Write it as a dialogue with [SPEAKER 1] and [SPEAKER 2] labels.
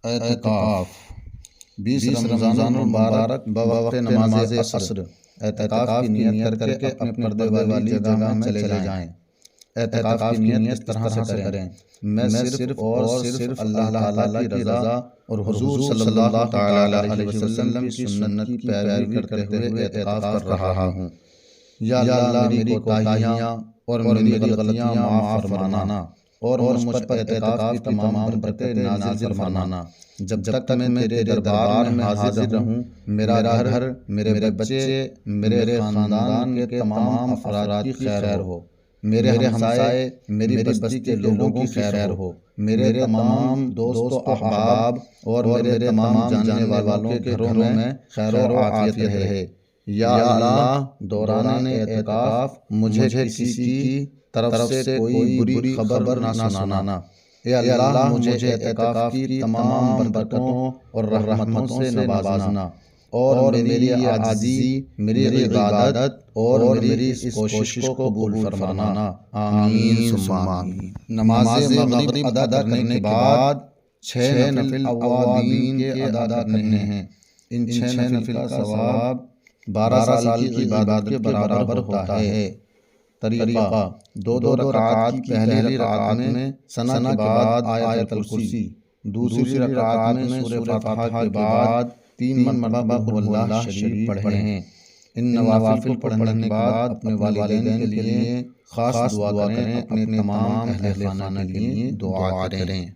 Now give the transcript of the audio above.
[SPEAKER 1] اعتکاف 20 رمضان المبارک بوقت نماز عصر اعتکاف کی نیت کر کے اپنے پردے والی جگہ میں چلے جائیں۔ اعتکاف کی نیت اس طرح سے کریں: میں صرف اور صرف اللہ تعالیٰ کی رضا اور حضور صلی اللہ تعالیٰ علیہ وسلم کی سنت کی پیروی کرتے ہوئے اعتکاف کر رہا ہوں۔ یا اللہ میری کوتاہیاں اور میری غلطیاں معاف فرمانا اور مجھ پر اعتکاف کی تمام برکتیں نازل فرمانا۔ جب تک میں تیرے دربار میں حاضر رہوں، میرا گھر، میرے بچے، میرے خاندان کے تمام افراد کی خیر ہو، میرے ہمسائے، میری بستی کے لوگوں کی خیر ہو، میرے تمام دوست و احباب اور میرے تمام جاننے والوں کے گھروں میں خیر و عافیت رہے۔ یا اللہ دوران اعتکاف مجھے کسی کی طرف سے کوئی بری خبر نہ سنانا۔ اے اللہ مجھے اعتکاف کی تمام برکتوں اور رحمتوں سے نوازنا اور میری عاجزی، میری عبادت اور میری اس کوشش کو قبول فرمانا۔ آمین ثم آمین۔ نماز مغرب ادا کرنے کے بعد 6 نفل اوابین کے ادا کرنے ہیں۔ ان 6 نفل کا ثواب 12 سال کی عبادت کے برابر ہوتا ہے۔ طریقہ: 2 رکعات کی پہلی رکعت میں ثنا کے بعد آیت الکرسی، دوسری رکعت میں سورہ فاتحہ کے بعد 3 مرتبہ قل اللہ شریف پڑھیں۔ ان نوافل پڑھنے کے بعد اپنے والدین کے لیے خاص دعا کریں، اپنے تمام اہل خانہ کے لیے دعا کریں۔